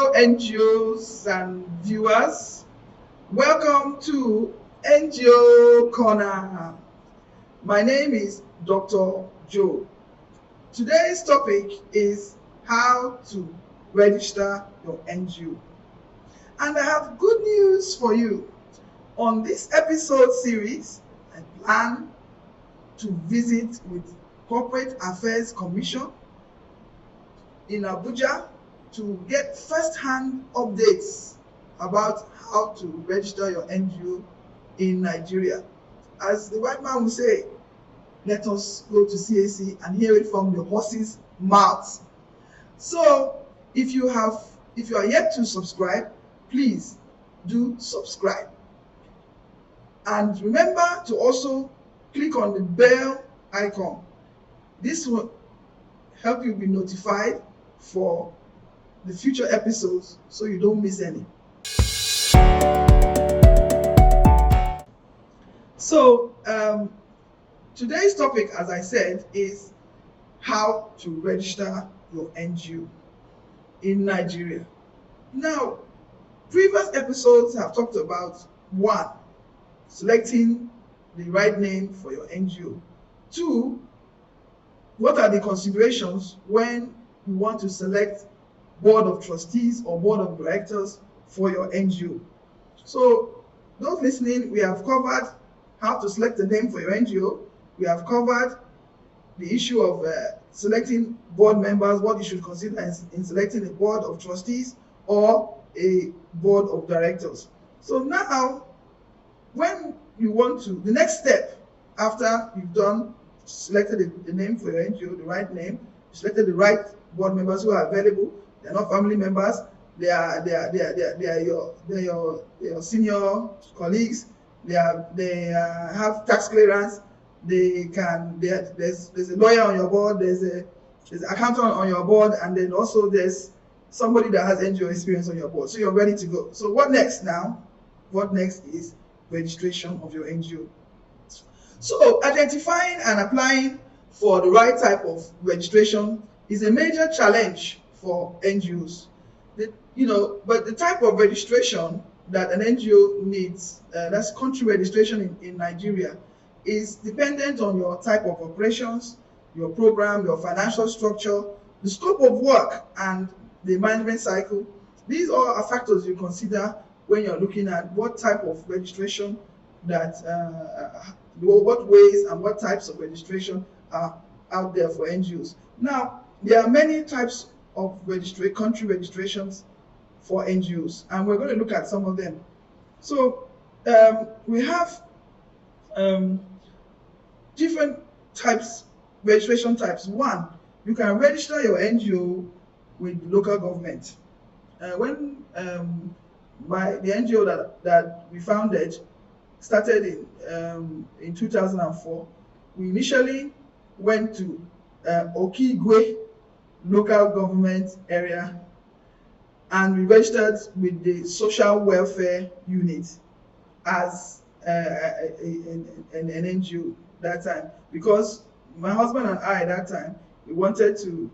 Hello, NGOs and viewers. Welcome to NGO Corner. My name is Dr. Joe. Today's topic is how to register your NGO. And I have good news for you. On this episode series, I plan to visit with Corporate Affairs Commission in Abuja to get first-hand updates about how to register your NGO in Nigeria. As the white man will say, let us go to CAC and hear it from the horse's mouth. So if you are yet to subscribe, please do subscribe. And remember to also click on the bell icon. This will help you be notified for the future episodes so you don't miss any. So today's topic, as I said, is how to register your NGO in Nigeria. Now, previous episodes have talked about 1, selecting the right name for your NGO. 2, what are the considerations when you want to select board of trustees or board of directors for your NGO. So those listening, we have covered how to select the name for your NGO. We have covered the issue of selecting board members, what you should consider in selecting a board of trustees or a board of directors. So now, when you want to, the next step after you've selected the name for your NGO, the right name, you selected the right board members who are available. They're not family members. They are your senior colleagues. They have tax clearance. There's a lawyer on your board. There's an accountant on your board, and then also there's somebody that has NGO experience on your board. So you're ready to go. So what next now? What next is registration of your NGO. So identifying and applying for the right type of registration is a major challenge for NGOs. But the type of registration that an NGO needs, that's country registration in Nigeria, is dependent on your type of operations, your program, your financial structure, the scope of work, and the management cycle. These all are factors you consider when you're looking at what type of registration what ways and what types of registration are out there for NGOs. Now, there are many types of country registrations for NGOs, and we're going to look at some of them. So we have different registration types. 1, you can register your NGO with local government. When the NGO that we founded started in 2004, we initially went to Ogazi-Egwuonwu local government area, and we registered with the social welfare unit as an NGO that time, because my husband and I at that time, we wanted to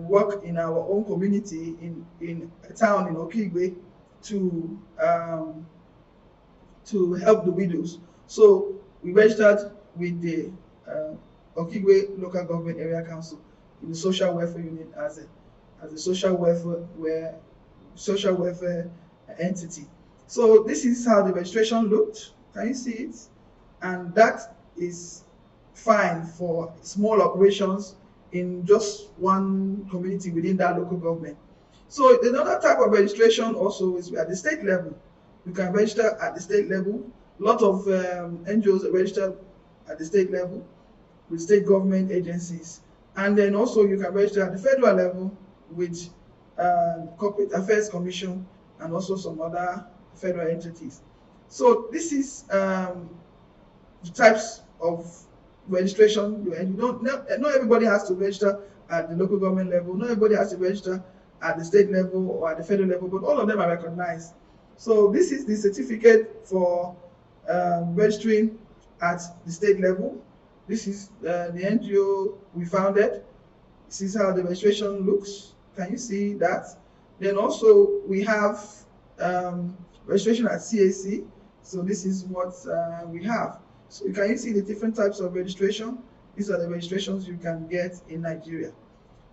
work in our own community in a town in Ogazi-Egwuonwu to help the widows. So we registered with the Ogazi-Egwuonwu local government area council in the social welfare unit as a social welfare entity. So this is how the registration looked. Can you see it? And that is fine for small operations in just one community within that local government. So another type of registration also is at the state level. You can register at the state level. A lot of NGOs register at the state level with state government agencies. And then also you can register at the federal level with Corporate Affairs Commission and also some other federal entities. So this is the types of registration. And not everybody has to register at the local government level. Not everybody has to register at the state level or at the federal level, but all of them are recognized. So this is the certificate for registering at the state level. This is the NGO we founded. This is how the registration looks. Can you see that? Then also we have registration at CAC. So this is what we have. So you can see the different types of registration. These are the registrations you can get in Nigeria.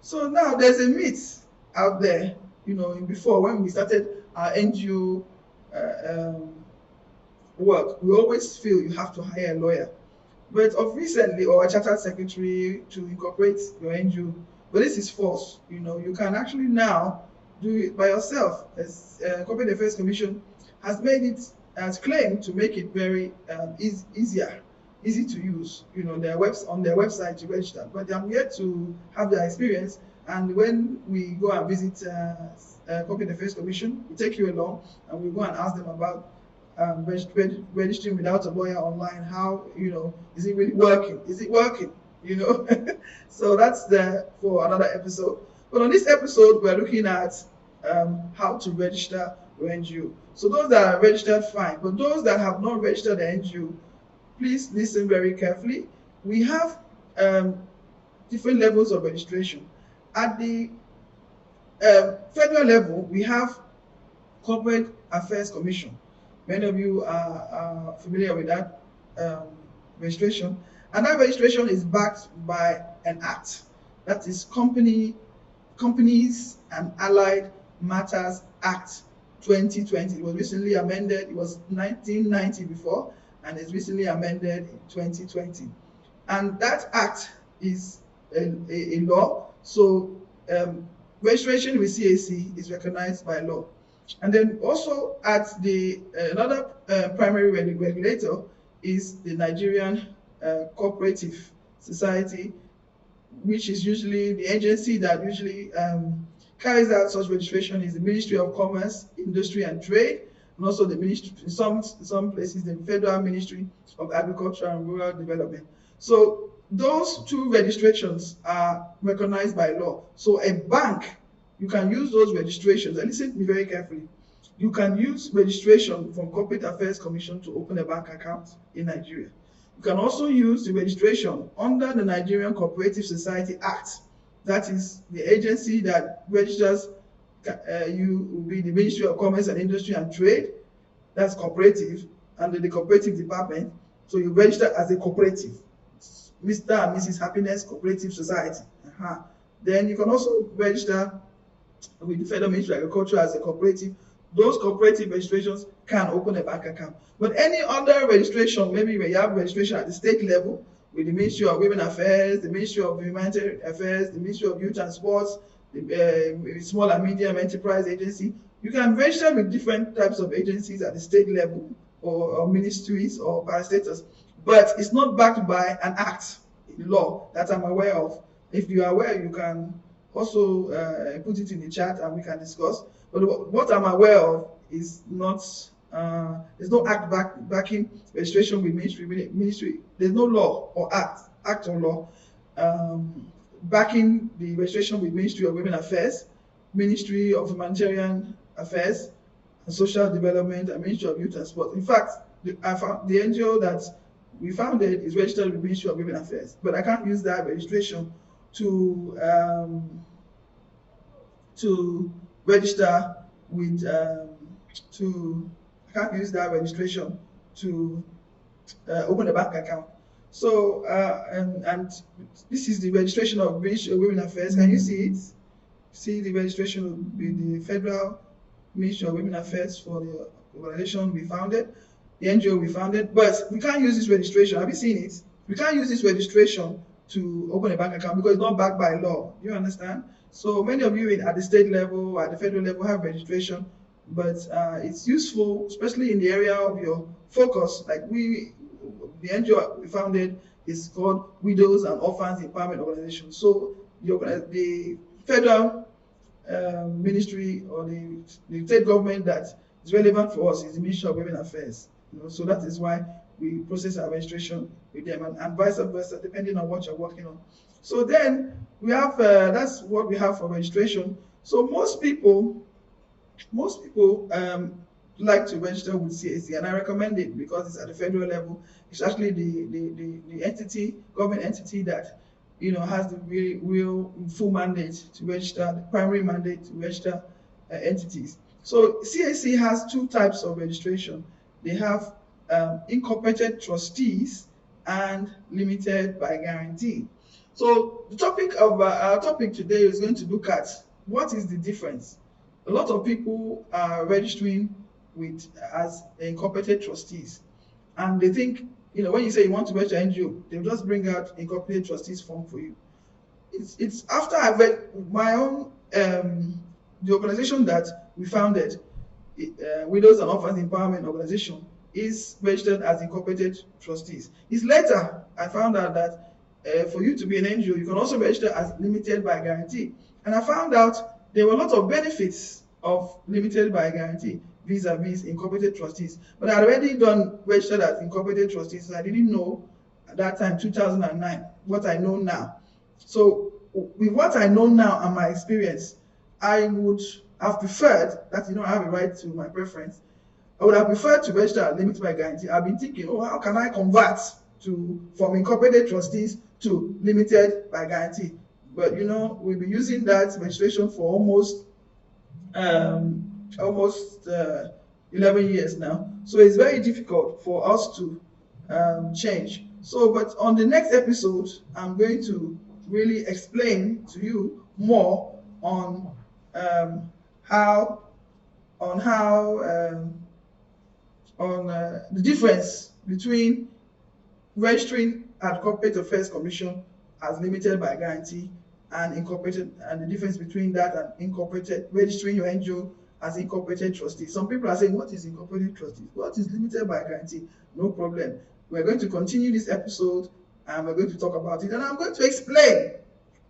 So now there's a myth out there, before when we started our NGO work, we always feel you have to hire a lawyer. But of recently, or a chartered secretary to incorporate your NGO, but this is false. You can actually now do it by yourself. As Corporate Affairs Commission has made it as claimed to make it very easy to use. On their website to register. But I'm yet to have their experience. And when we go and visit Corporate Affairs Commission, we take you along and we go and ask them about registering without a lawyer online. How is it really working? Is it working? So that's there for another episode. But on this episode, we're looking at how to register your NGO. So those that are registered, fine. But those that have not registered the NGO, please listen very carefully. We have different levels of registration. At the federal level, we have Corporate Affairs Commission. Many of you are familiar with that registration. And that registration is backed by an act. That is Companies and Allied Matters Act 2020. It was recently amended. It was 1990 before, and it's recently amended in 2020. And that act is a law. So registration with CAC is recognized by law. And then also at the another primary regulator is the Nigerian Cooperative Society, which is usually the agency that usually carries out such registration is the Ministry of Commerce, Industry and Trade, and also the ministry, in some places, the Federal Ministry of Agriculture and Rural Development. So those two registrations are recognized by law. So a bank, you can use those registrations, and listen to me very carefully. You can use registration from Corporate Affairs Commission to open a bank account in Nigeria. You can also use the registration under the Nigerian Cooperative Society Act. That is the agency that registers you will be the Ministry of Commerce and Industry and Trade. That's cooperative, under the cooperative department. So you register as a cooperative, Mr. and Mrs. Happiness Cooperative Society. Then you can also register with the Federal Ministry of Agriculture as a cooperative. Those cooperative registrations can open a bank account. But any other registration, maybe when you have registration at the state level with the Ministry of Women Affairs, the Ministry of Humanitarian Affairs, the Ministry of Youth and Sports, the Small and Medium Enterprise Agency, you can register with different types of agencies at the state level or ministries or parastatals. But it's not backed by an act in law that I'm aware of. If you are aware, you can also put it in the chat and we can discuss. But what I'm aware of is not, there's no act backing registration with ministry. There's no law or act or law backing the registration with Ministry of Women Affairs, Ministry of Humanitarian Affairs and Social Development, and Ministry of Youth and Sport. In fact, the NGO that we founded is registered with Ministry of Women Affairs, but I can't use that registration to register with I can't use that registration to open a bank account. So and this is the registration of Ministry of Women Affairs. Can you see it? See the registration with the Federal Ministry of Women Affairs for the organization we founded, the NGO we founded. But we can't use this registration. Have you seen it? We can't use this registration to open a bank account because it's not backed by law. You understand? So many of you at the state level, at the federal level, have registration, but it's useful, especially in the area of your focus. Like the NGO we founded is called Widows and Orphans Empowerment Organization. So the federal ministry or the state government that is relevant for us is the Ministry of Women Affairs. So that is why we process our registration with them, and vice versa, depending on what you're working on. So then we have that's what we have for registration. So most people like to register with CAC, and I recommend it because it's at the federal level. It's actually the entity, government entity that has the real full mandate to register, the primary mandate to register entities. So CAC has two types of registration. They have incorporated trustees and limited by guarantee. So the topic of our topic today is going to look at what is the difference. A lot of people are registering with as incorporated trustees, and they think, when you say you want to register NGO, they'll just bring out incorporated trustees form for you. It's after I've read my own the organization that we founded, Widows and Orphans Empowerment Organization, is registered as incorporated trustees. It's later I found out that for you to be an NGO, you can also register as limited by guarantee. And I found out there were a lot of benefits of limited by guarantee vis-a-vis incorporated trustees. But I had already done registered as incorporated trustees, so I didn't know at that time, 2009, what I know now. So with what I know now and my experience, I would have preferred that, I have a right to my preference. I would have preferred to register as limited by guarantee. I've been thinking, how can I convert from incorporated trustees to limited by guarantee? But we've been using that registration for almost 11 years now. So it's very difficult for us to change. So, but on the next episode, I'm going to really explain to you more on the difference between registering at Corporate Affairs Commission as limited by guarantee and incorporated, and the difference between that and incorporated, registering your NGO as incorporated trustee. Some people are saying, what is incorporated trustee? What is limited by guarantee? No problem. We're going to continue this episode and we're going to talk about it, and I'm going to explain,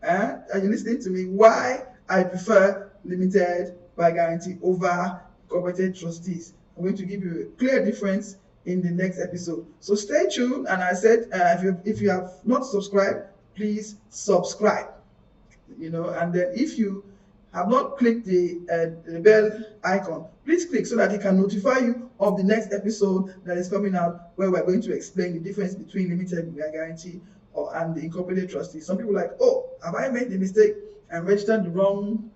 are you listening to me, why I prefer limited by guarantee over incorporated trustees. I'm going to give you a clear difference in the next episode. So stay tuned, and I said, if you have not subscribed, please subscribe. And then if you have not clicked the bell icon, please click so that it can notify you of the next episode that is coming out, where we're going to explain the difference between limited by guarantee and the incorporated trustee. Some people are like, have I made the mistake and registered the wrong?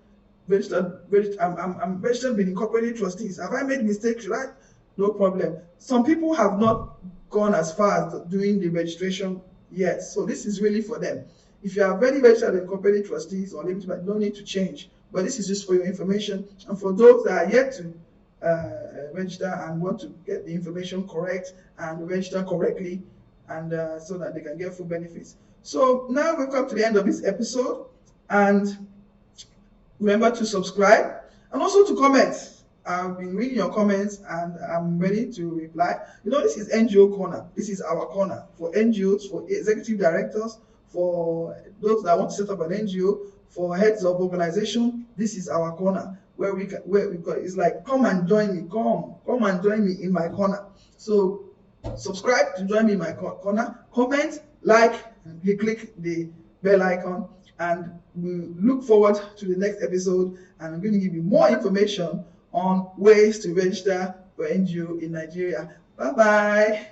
I'm registered with incorporated trustees. Have I made a mistake? Should I? No problem. Some people have not gone as far as doing the registration yet, so this is really for them. If you have already registered with incorporated trustees or limited, but no need to change. But this is just for your information, and for those that are yet to register and want to get the information correct and register correctly, and so that they can get full benefits. So now we've come to the end of this episode, and remember to subscribe and also to comment. I've been reading your comments and I'm ready to reply. This is NGO Corner. This is our corner for NGOs, for executive directors, for those that want to set up an NGO, for heads of organization. This is our corner where we got, it's like, come and join me, come and join me in my corner. So subscribe to join me in my corner, comment, like, and click the bell icon, and we look forward to the next episode, and I'm going to give you more information on ways to register for NGO in Nigeria. Bye bye.